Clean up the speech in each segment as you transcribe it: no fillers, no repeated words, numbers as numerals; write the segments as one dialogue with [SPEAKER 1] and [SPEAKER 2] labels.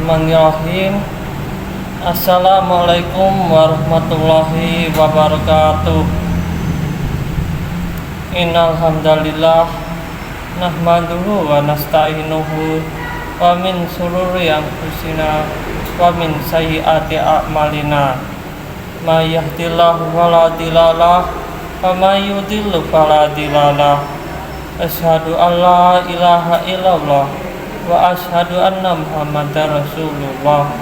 [SPEAKER 1] Bismillahirrahmanirrahim. Assalamualaikum warahmatullahi wabarakatuh. Innal hamdalillah nahmaduhu wa nasta'inuhu wa min shururi anfusina wa min sayyiati a'malina. May yahdihillahu fala mudhillalah wa may yudhlil fala hadiyalah. Asyhadu an la ilaha illallah wa asyhadu anna Muhammadar Rasulullah.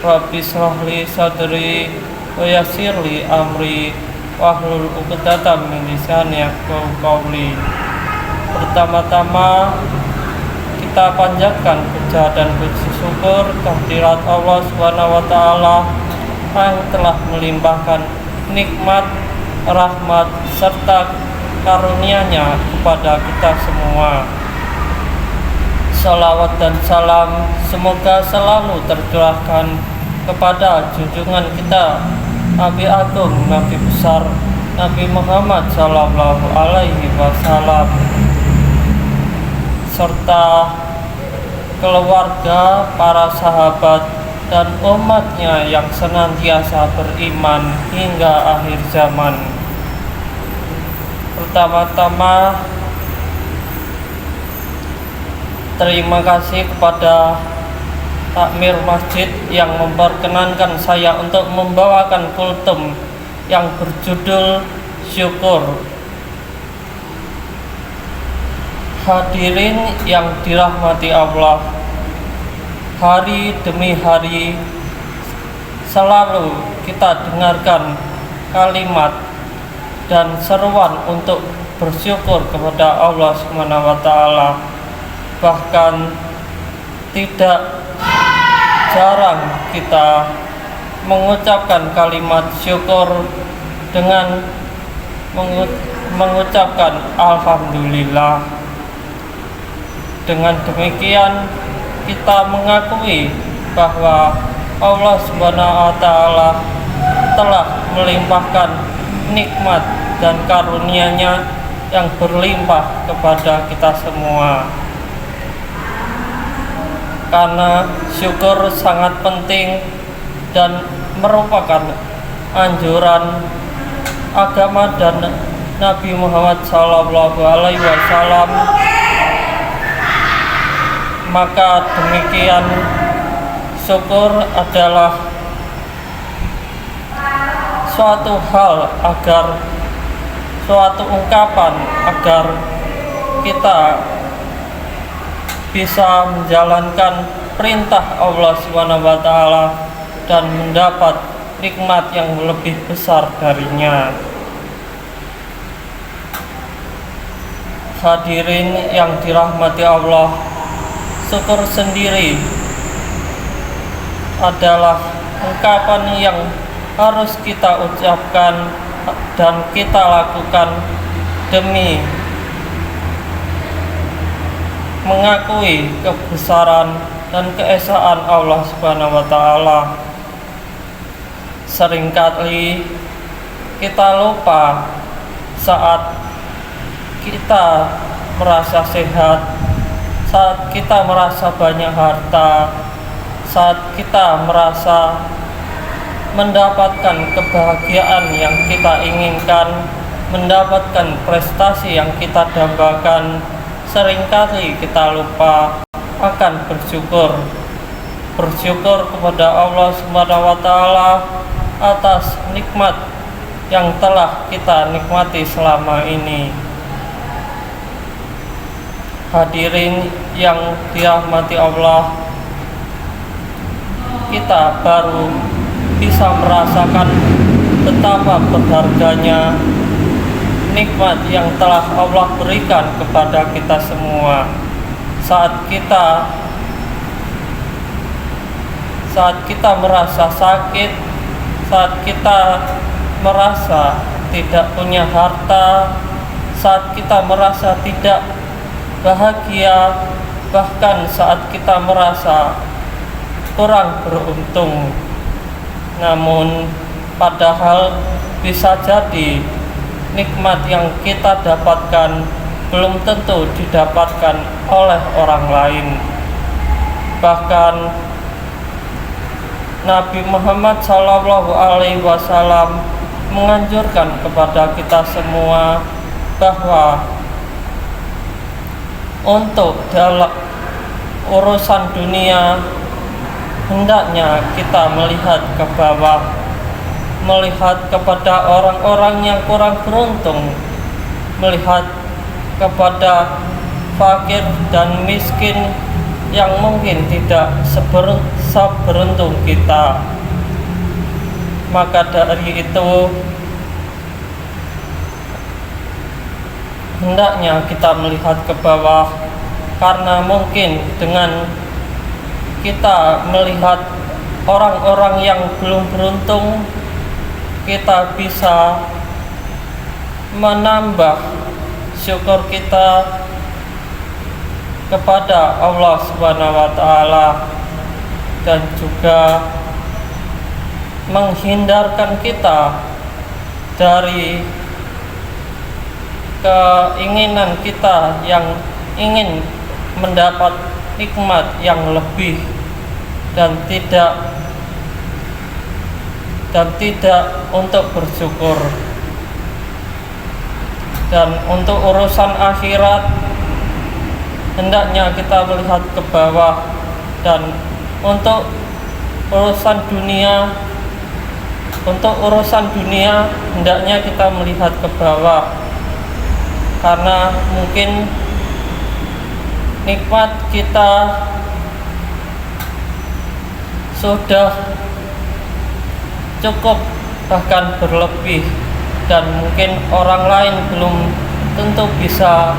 [SPEAKER 1] Rabbi shrah li sadri wa yassir li amri wahlul 'uqdatam min lisani yafqahu qawli. Pertama-tama kita panjatkan puja dan puji syukur kehadirat Allah Subhanahu wa taala yang telah melimpahkan nikmat, rahmat serta karunia-Nya kepada kita semua. Salawat dan salam semoga selalu tercurahkan kepada junjungan kita Nabi Agung, Nabi besar, Nabi Muhammad Sallallahu Alaihi Wasallam, serta keluarga, para sahabat dan umatnya yang senantiasa beriman hingga akhir zaman. Pertama-tama terima kasih kepada takmir masjid yang memperkenankan saya untuk membawakan kultum yang berjudul syukur. Hadirin yang dirahmati Allah, hari demi hari selalu kita dengarkan kalimat dan seruan untuk bersyukur kepada Allah Subhanahu wa taala. Bahkan tidak jarang kita mengucapkan kalimat syukur dengan mengucapkan alhamdulillah. Dengan demikian kita mengakui bahwa Allah Subhanahu wa taala telah melimpahkan nikmat dan karunia-Nya yang berlimpah kepada kita semua. Karena syukur sangat penting dan merupakan anjuran agama dan Nabi Muhammad Sallallahu Alaihi Wasallam, maka demikian syukur adalah suatu hal suatu ungkapan agar kita bisa menjalankan perintah Allah Subhanahu wa taala dan mendapat nikmat yang lebih besar darinya. Hadirin yang dirahmati Allah, syukur sendiri adalah ungkapan yang harus kita ucapkan dan kita lakukan demi mengakui kebesaran dan keesaan Allah Subhanahu wa taala. Seringkali kita lupa saat kita merasa sehat, saat kita merasa banyak harta, saat kita merasa mendapatkan kebahagiaan yang kita inginkan, mendapatkan prestasi yang kita dambakan. Seringkali kita lupa akan bersyukur kepada Allah Subhanahu wa taala atas nikmat yang telah kita nikmati selama ini. Hadirin yang dirahmati Allah, kita baru bisa merasakan betapa berharganya nikmat yang telah Allah berikan kepada kita semua saat kita merasa sakit, saat kita merasa tidak punya harta, saat kita merasa tidak bahagia, bahkan saat kita merasa kurang beruntung. Namun padahal bisa jadi nikmat yang kita dapatkan belum tentu didapatkan oleh orang lain. Bahkan Nabi Muhammad SAW menganjurkan kepada kita semua bahwa untuk dalam urusan dunia hendaknya kita melihat ke bawah, melihat kepada orang-orang yang kurang beruntung, melihat kepada fakir dan miskin yang mungkin tidak seberuntung kita. Maka dari itu hendaknya kita melihat ke bawah, karena mungkin dengan kita melihat orang-orang yang belum beruntung, kita bisa menambah syukur kita kepada Allah Subhanahu wa taala, dan juga menghindarkan kita dari keinginan kita yang ingin mendapat nikmat yang lebih dan tidak untuk bersyukur. Dan untuk urusan akhirat hendaknya kita melihat ke bawah, dan untuk urusan dunia hendaknya kita melihat ke bawah, karena mungkin nikmat kita sudah cukup bahkan berlebih, dan mungkin orang lain belum tentu bisa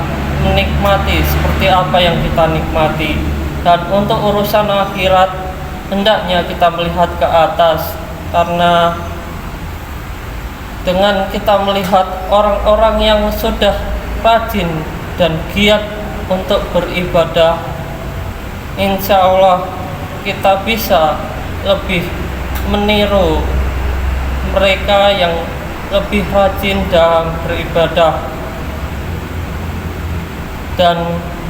[SPEAKER 1] menikmati seperti apa yang kita nikmati. Dan untuk urusan akhirat hendaknya kita melihat ke atas, karena dengan kita melihat orang-orang yang sudah rajin dan giat untuk beribadah, insya Allah kita bisa lebih meniru mereka yang lebih rajin dalam beribadah, dan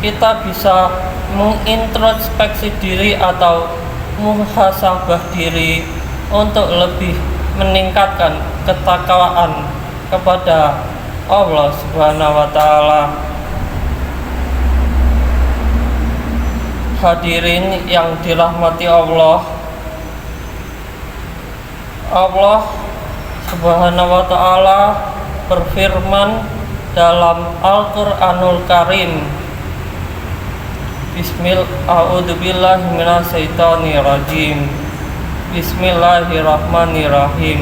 [SPEAKER 1] kita bisa mengintrospeksi diri atau muhasabah diri untuk lebih meningkatkan ketakwaan kepada Allah Subhanahu wa taala. Hadirin yang dirahmati Allah, Allah Subhanahu wa taala berfirman dalam Al-Qur'anul Karim, Bismillahirrahmanirrahim.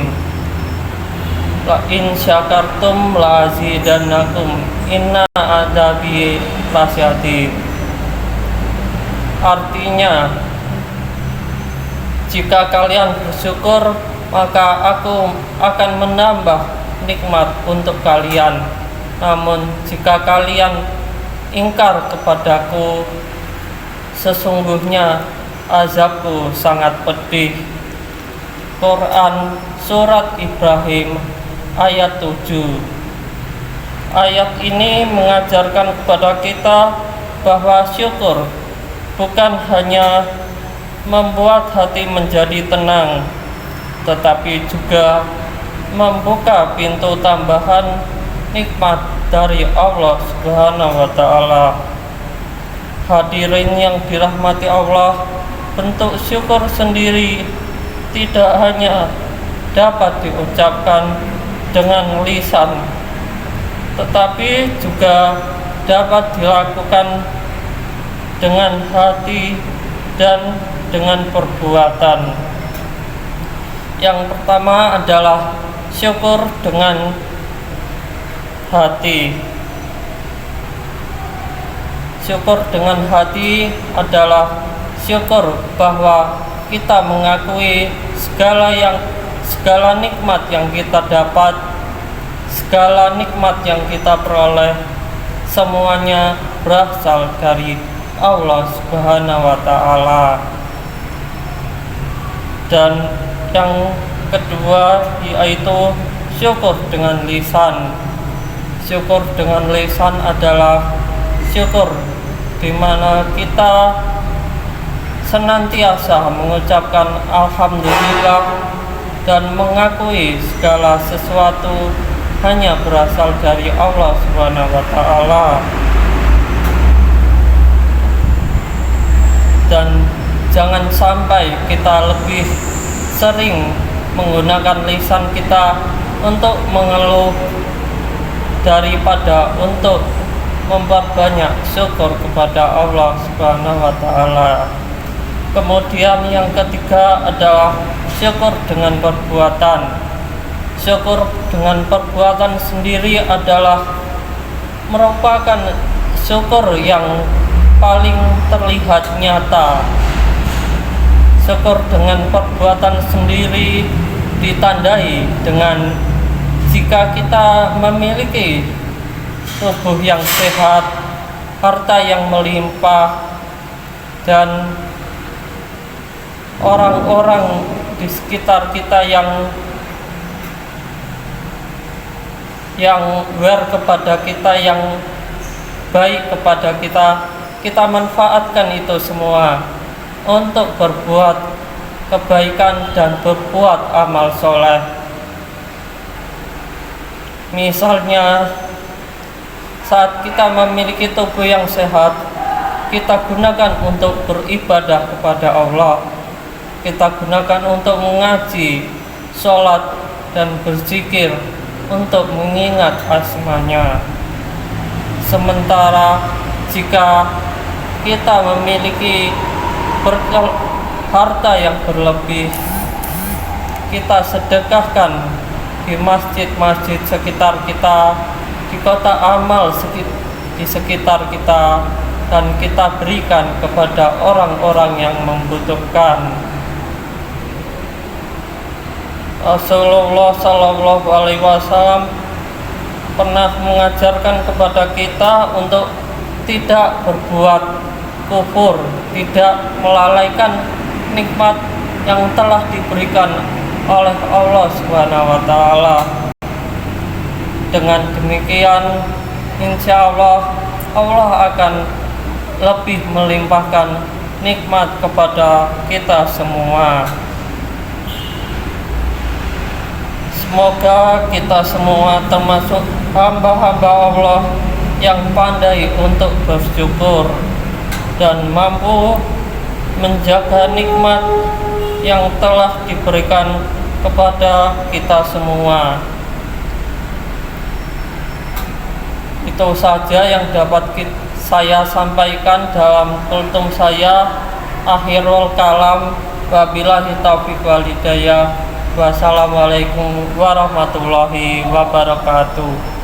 [SPEAKER 1] La in syakartum la azidannakum inna adzabi lasyadid. Artinya, jika kalian bersyukur, maka aku akan menambah nikmat untuk kalian. Namun jika kalian ingkar kepadaku, sesungguhnya azabku sangat pedih. Quran Surat Ibrahim ayat 7. Ayat ini mengajarkan kepada kita bahwa syukur bukan hanya membuat hati menjadi tenang, tetapi juga membuka pintu tambahan nikmat dari Allah Subhanahu wa taala. Hadirin yang dirahmati Allah, bentuk syukur sendiri tidak hanya dapat diucapkan dengan lisan, tetapi juga dapat dilakukan dengan hati dan dengan perbuatan. Yang pertama adalah syukur dengan hati. Syukur dengan hati adalah syukur bahwa kita mengakui segala nikmat yang kita dapat, segala nikmat yang kita peroleh, semuanya berasal dari Allah Subhanahu wa taala. Dan yang kedua yaitu syukur dengan lisan. Syukur dengan lisan adalah syukur di mana kita senantiasa mengucapkan alhamdulillah dan mengakui segala sesuatu hanya berasal dari Allah Subhanahu wa taala. Dan jangan sampai kita lebih sering menggunakan lisan kita untuk mengeluh daripada untuk memperbanyak syukur kepada Allah Subhanahu wa taala. Kemudian yang ketiga adalah syukur dengan perbuatan. Syukur dengan perbuatan sendiri adalah merupakan syukur yang paling terlihat nyata. Syukur dengan perbuatan sendiri ditandai dengan jika kita memiliki tubuh yang sehat, harta yang melimpah, dan orang-orang di sekitar kita yang aware kepada kita, yang baik kepada kita manfaatkan itu semua untuk berbuat kebaikan dan berbuat amal soleh. Misalnya saat kita memiliki tubuh yang sehat, kita gunakan untuk beribadah kepada Allah, kita gunakan untuk mengaji, sholat, dan berzikir untuk mengingat asmanya. Sementara jika kita memiliki harta yang berlebih, kita sedekahkan di masjid-masjid sekitar kita, di kota amal di sekitar kita, dan kita berikan kepada orang-orang yang membutuhkan. Rasulullah Shallallahu Alaihi Wasallam pernah mengajarkan kepada kita untuk tidak berbuat kufur, tidak melalaikan nikmat yang telah diberikan oleh Allah Subhanahu wa taala. Dengan demikian, insya Allah akan lebih melimpahkan nikmat kepada kita semua. Semoga kita semua termasuk hamba-hamba Allah yang pandai untuk bersyukur dan mampu menjaga nikmat yang telah diberikan kepada kita semua. Itu saja yang dapat saya sampaikan dalam kultum saya. Akhirul kalam, wabillahi taufiq wal hidayah. Wassalamualaikum warahmatullahi wabarakatuh.